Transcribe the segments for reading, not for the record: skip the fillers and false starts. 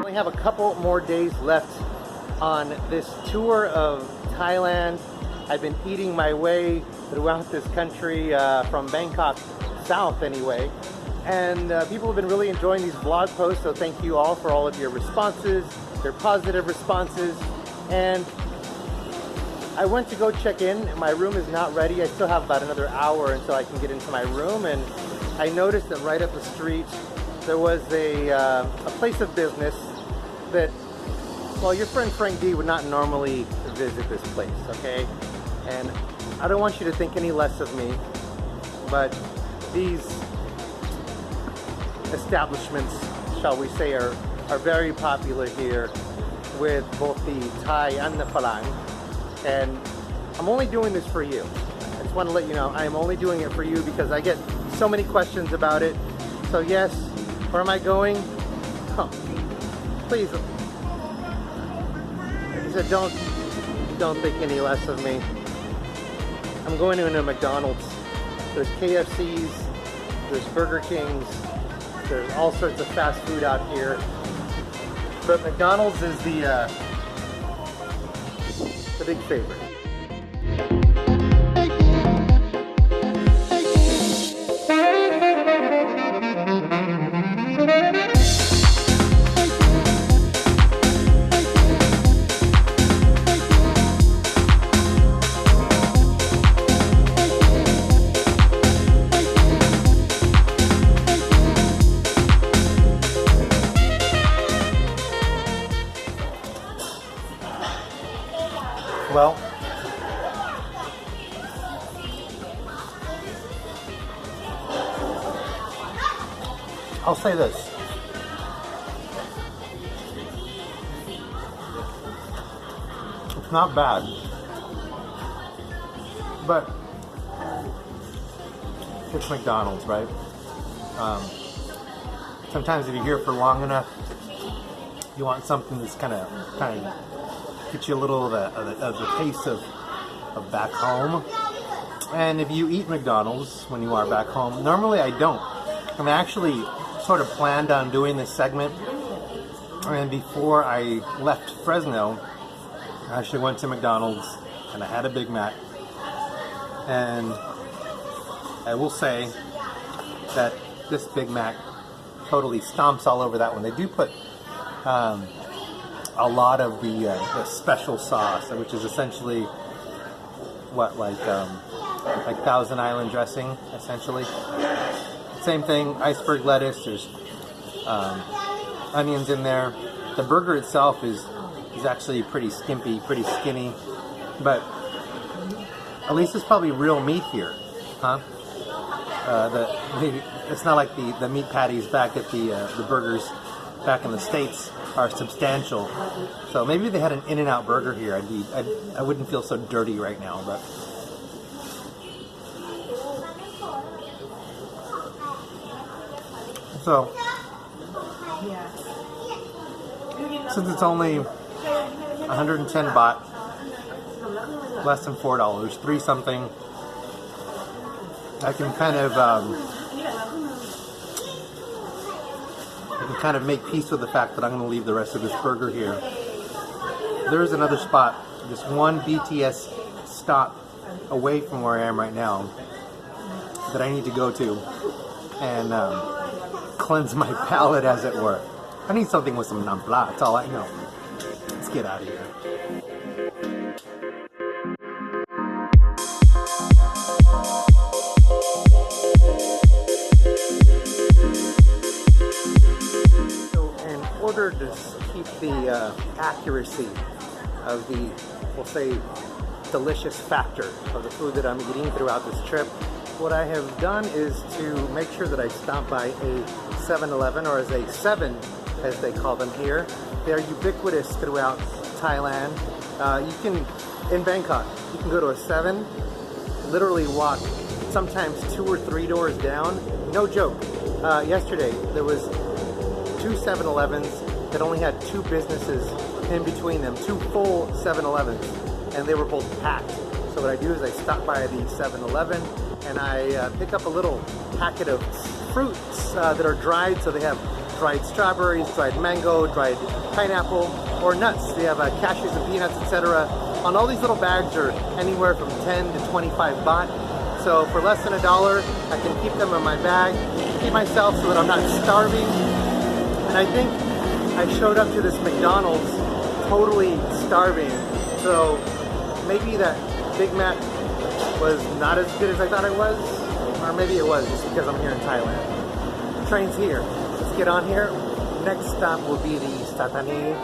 only have a couple more days left on this tour of Thailand. I've been eating my way throughout this country from Bangkok south anyway. And people have been really enjoying these vlog posts, so thank you all for all of your responses, your positive responses. And I went to go check in. My room is not ready. I still have about another hour until I can get into my room. And I noticed that right up the street there was a place of business that, well, your friend Frank D would not normally visit this place, okay? And I don't want you to think any less of me, but these establishments, shall we say, are very popular here with both the Thai and the Falang. And I'm only doing this for you. I just want to let you know I am only doing it for you because I get so many questions about it. So yes, where am I going? Oh, please. Like I said, don't think any less of me. I'm going to a McDonald's. There's KFCs, there's Burger Kings, there's all sorts of fast food out here. But McDonald's is the big favorite. Well, I'll say this. It's not bad, but it's McDonald's, right? Sometimes if you're here for long enough, you want something that's kind of get you a little of the taste of back home. And if you eat McDonald's when you are back home, normally I don't. And I actually sort of planned on doing this segment, and before I left Fresno, I actually went to McDonald's and I had a Big Mac. And I will say that this Big Mac totally stomps all over that one. They do put a lot of the special sauce, which is essentially what, like Thousand Island dressing, essentially. Same thing, iceberg lettuce. There's onions in there. The burger itself is actually pretty skimpy, pretty skinny, but at least it's probably real meat here, huh? It's not like the meat patties back at the burgers back in the States are substantial. So maybe they had an In-N-Out burger here. I wouldn't feel so dirty right now, but so since it's only 110 baht, less than $4, 3 something, I can kind of make peace with the fact that I'm going to leave the rest of this burger here. There's another spot, just one BTS stop away from where I am right now, that I need to go to and cleanse my palate, as it were. I need something with some nampla, that's all I know. Let's get out of here. In order to keep the accuracy of the, we'll say, delicious factor of the food that I'm eating throughout this trip, what I have done is to make sure that I stop by a 7-Eleven, or as a 7 as they call them here. They are ubiquitous throughout Thailand. You can, in Bangkok, you can go to a 7, literally walk sometimes 2 or 3 doors down. No joke. Yesterday there was 2 7-Elevens that only had 2 businesses in between them, 2 full 7-Elevens, and they were both packed. So what I do is I stop by the 7-Eleven and I pick up a little packet of fruits that are dried, so they have dried strawberries, dried mango, dried pineapple, or nuts. They have cashews and peanuts, etc. On all these little bags are anywhere from 10 to 25 baht. So for less than $1, I can keep them in my bag, feed myself so that I'm not starving. And I think I showed up to this McDonald's totally starving. So maybe that Big Mac was not as good as I thought it was, or maybe it was just because I'm here in Thailand. The train's here. Let's get on here. Next stop will be the Satani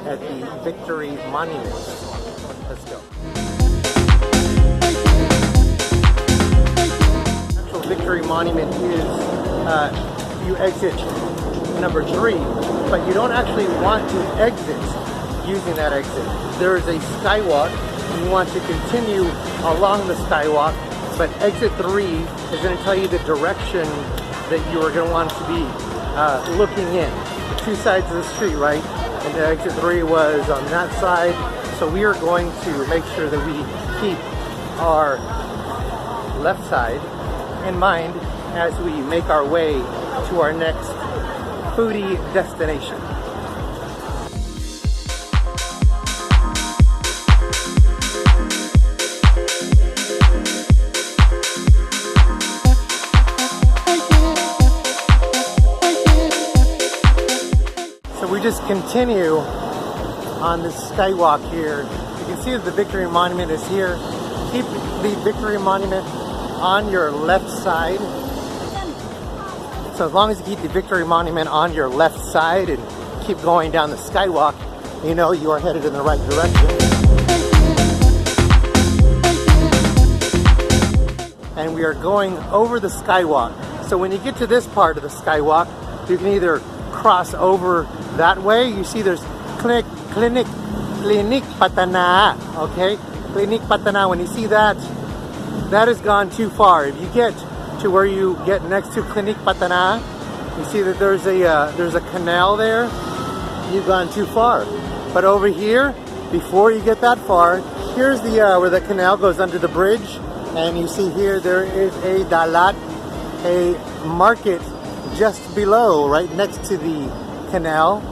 at the Victory Monument. Let's go. The actual Victory Monument is you exit number 3, but you don't actually want to exit using that exit. There is a skywalk. You want to continue along the skywalk, but exit 3 is going to tell you the direction that you are going to want to be looking in. The two sides of the street, right? And the exit 3 was on that side. So we are going to make sure that we keep our left side in mind as we make our way to our next foodie destination. Just continue on this skywalk here. You can see that the Victory Monument is here. Keep the Victory Monument on your left side. So as long as you keep the Victory Monument on your left side and keep going down the skywalk, you know you are headed in the right direction. And we are going over the skywalk. So when you get to this part of the skywalk, you can either cross over that way. You see there's Clinic Patana, okay? Clinic Patana. When you see that, that has gone too far. If you get to where you get next to Clinic Patana, you see that there's a canal there. You've gone too far. But over here, before you get that far, here's the where the canal goes under the bridge, and you see here there is a dalat, a market just below, right next to the canal,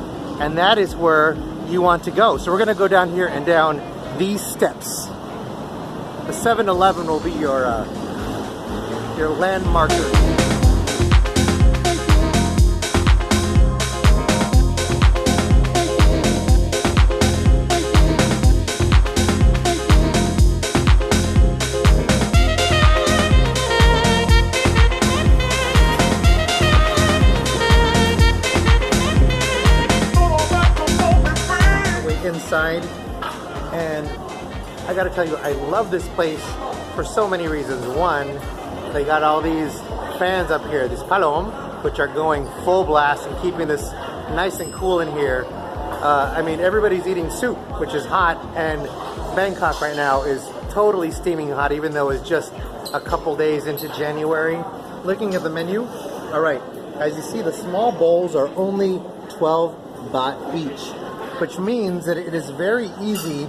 and that is where you want to go. So we're going to go down here and down these steps. The 7-Eleven will be your landmarker. Inside, and I gotta tell you, I love this place for so many reasons. One, they got all these fans up here, these palom, which are going full blast and keeping this nice and cool in here. I mean, everybody's eating soup, which is hot, and Bangkok right now is totally steaming hot, even though it's just a couple days into January. Looking at the menu, all right, as you see, the small bowls are only 12 baht each, which means that it is very easy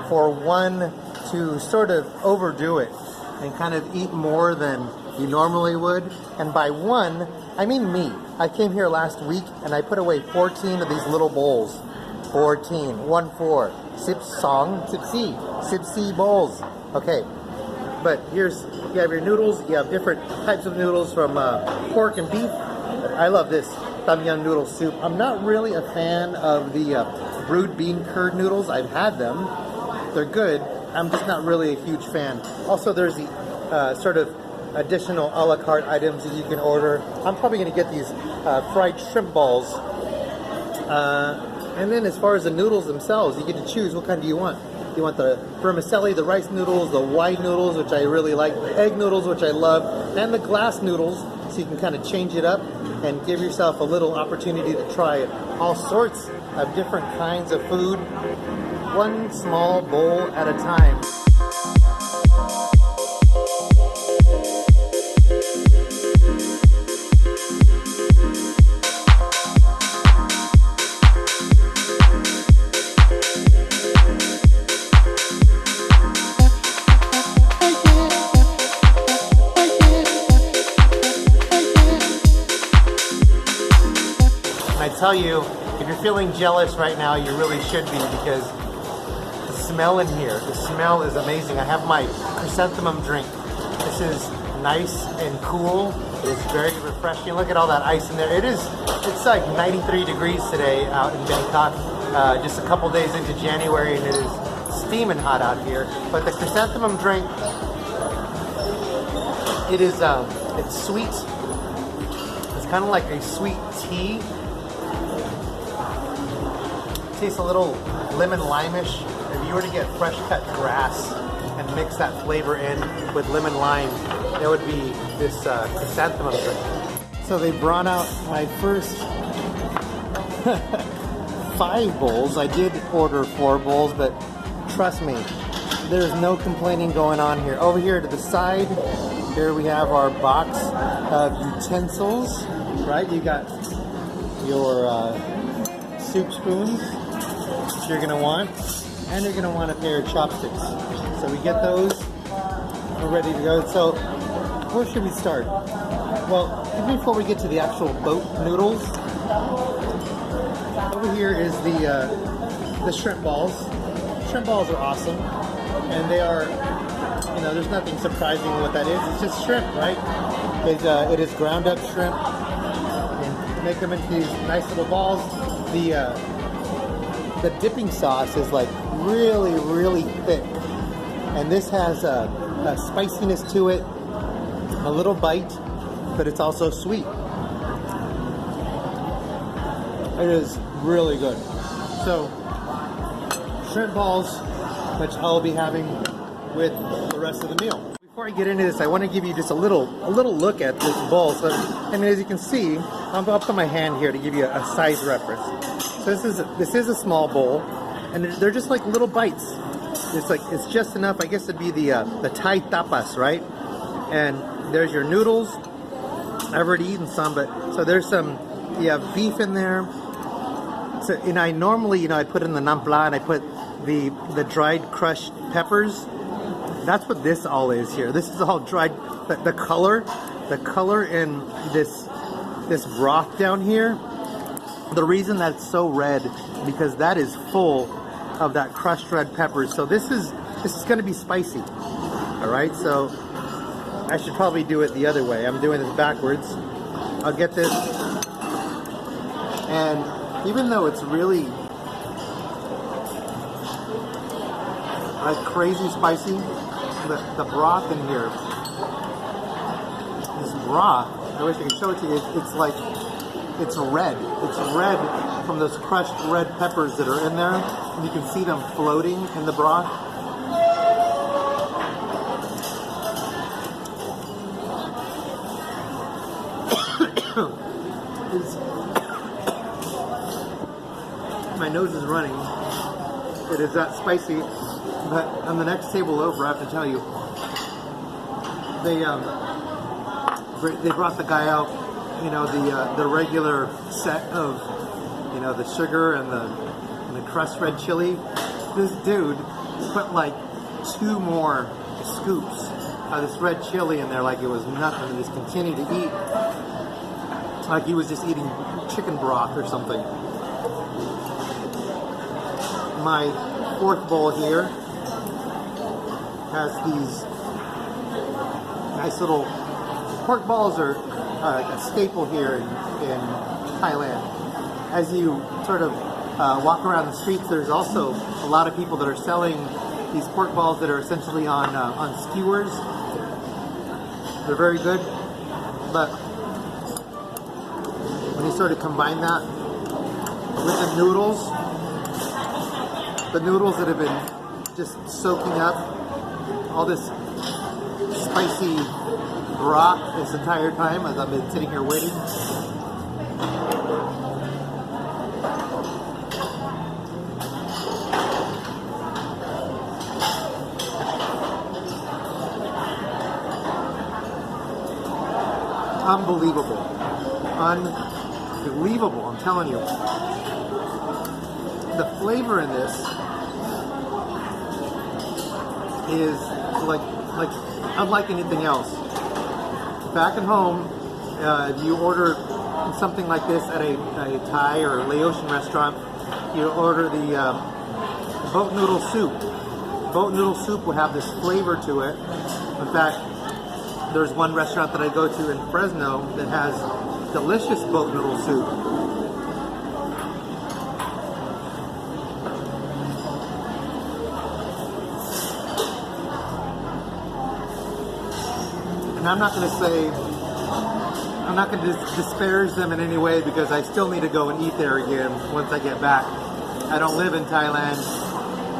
for one to sort of overdo it and kind of eat more than you normally would. And by one, I mean me. I came here last week and I put away 14 of these little bowls. 14, 1-4, sip song, sip C bowls. Okay, but here's, you have your noodles. You have different types of noodles from pork and beef. I love this Tom Yum noodle soup. I'm not really a fan of the brewed bean curd noodles. I've had them. They're good. I'm just not really a huge fan. Also, there's the sort of additional a la carte items that you can order. I'm probably going to get these fried shrimp balls. And then as far as the noodles themselves, you get to choose what kind do you want. You want the vermicelli, the rice noodles, the white noodles, which I really like, the egg noodles, which I love, and the glass noodles, so you can kind of change it up and give yourself a little opportunity to try all sorts of different kinds of food, one small bowl at a time. tell you, if you're feeling jealous right now, you really should be, because the smell in here, the smell is amazing. I have my chrysanthemum drink. This is nice and cool. It is very refreshing. Look at all that ice in there. It's like 93 degrees today out in Bangkok. Just a couple days into January, and it is steaming hot out here. But the chrysanthemum drink, it's sweet. It's kind of like a sweet tea. It tastes a little lemon lime-ish. If you were to get fresh cut grass and mix that flavor in with lemon lime, that would be this chrysanthemum drink. So they brought out my first 5 bowls. I did order 4 bowls, but trust me, there's no complaining going on here. Over here to the side, here we have our box of utensils, right? You got your soup spoons, which you're gonna want, and you're gonna want a pair of chopsticks. So we get those, we're ready to go. So where should we start? Well, even before we get to the actual boat noodles, over here is the shrimp balls. Shrimp balls are awesome, and they are, you know, there's nothing surprising with what that is. It's just shrimp, right? It is ground up shrimp, and make them into these nice little balls. The dipping sauce is like really, really thick, and this has a spiciness to it, a little bite, but it's also sweet. It is really good. So, shrimp balls, which I'll be having with the rest of the meal. Before I get into this, I want to give you just a little look at this bowl. So, I mean, as you can see, I'll put my hand here to give you a size reference. So this is a small bowl, and they're just like little bites. It's just enough. I guess it'd be the Thai tapas, right? And there's your noodles. I've already eaten some, but so there's some. You have beef in there. So, and I normally, you know, I put in the nampla and I put the dried crushed peppers. That's what this all is here. This is all dried. The color in this broth down here. The reason that's so red, because that is full of that crushed red peppers. So this is going to be spicy. All right. So I should probably do it the other way. I'm doing this backwards. I'll get this, and even though it's really like crazy spicy, the broth in here, this broth, I wish I could show it to you, it's red. It's red from those crushed red peppers that are in there, and you can see them floating in the broth. My nose is running. It is that spicy. But on the next table over, I have to tell you, they brought the guy out, you know, the regular set of, you know, the sugar and the crushed red chili. This dude put like 2 more scoops of this red chili in there like it was nothing, and just continued to eat like he was just eating chicken broth or something. My 4th bowl here has these nice little pork balls, are like a staple here in Thailand. As you sort of walk around the streets, there's also a lot of people that are selling these pork balls that are essentially on skewers. They're very good, but when you sort of combine that with the noodles that have been just soaking up all this spicy broth this entire time as I've been sitting here waiting. Unbelievable. Unbelievable, I'm telling you. The flavor in this is like unlike anything else. Back at home, if you order something like this at a Thai or Laotian restaurant, you order the boat noodle soup. Boat noodle soup will have this flavor to it. In fact, there's one restaurant that I go to in Fresno that has delicious boat noodle soup. And I'm not going to disparage them in any way because I still need to go and eat there again once I get back. I don't live in Thailand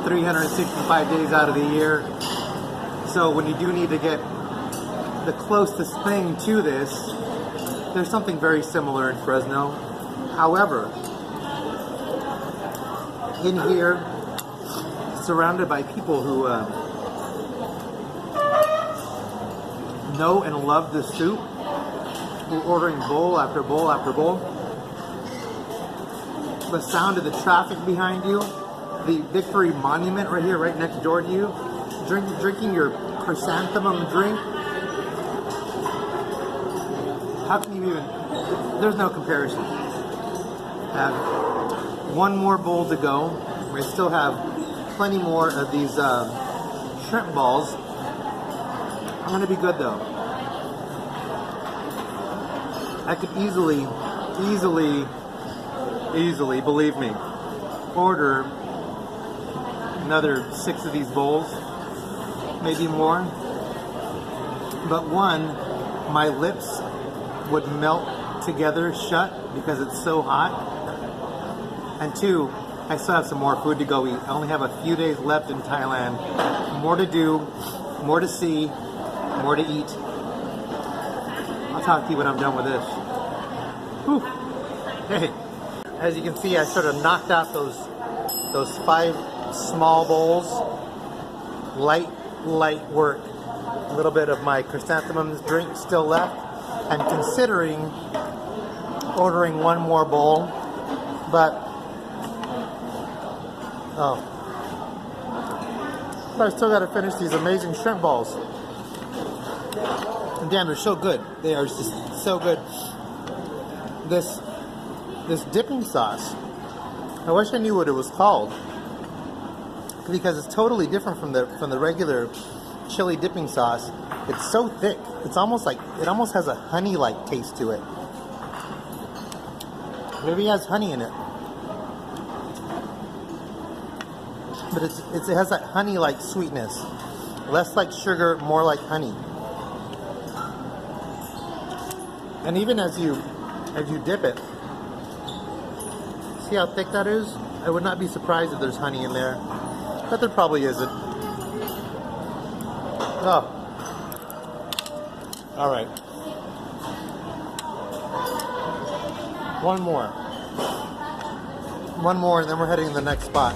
365 days out of the year. So when you do need to get the closest thing to this, there's something very similar in Fresno. However, in here, surrounded by people who know and love the soup, who are ordering bowl after bowl after bowl. The sound of the traffic behind you, the Victory Monument right here, right next door to you, drinking your chrysanthemum drink. How can you even, there's no comparison. I have one more bowl to go. We still have plenty more of these shrimp balls. I'm gonna be good though. I could easily, believe me, order another 6 of these bowls, maybe more. But one, my lips would melt together shut because it's so hot. And 2, I still have some more food to go eat. I only have a few days left in Thailand. More to do, more to see, more to eat. I'll talk to you when I'm done with this. Whew. Hey, as you can see, I sort of knocked out those 5 small bowls. Light work. A little bit of my chrysanthemum drink still left. I'm considering ordering one more bowl, but I still got to finish these amazing shrimp balls. And damn, they're so good. They are just so good. This dipping sauce, I wish I knew what it was called, because it's totally different from the regular chili dipping sauce. It's so thick. It's almost like, it almost has a honey-like taste to it. Maybe it has honey in it. But it has that honey-like sweetness. Less like sugar, more like honey. And even as you dip it, see how thick that is? I would not be surprised if there's honey in there, but there probably isn't. Oh. All right. One more, and then we're heading to the next spot.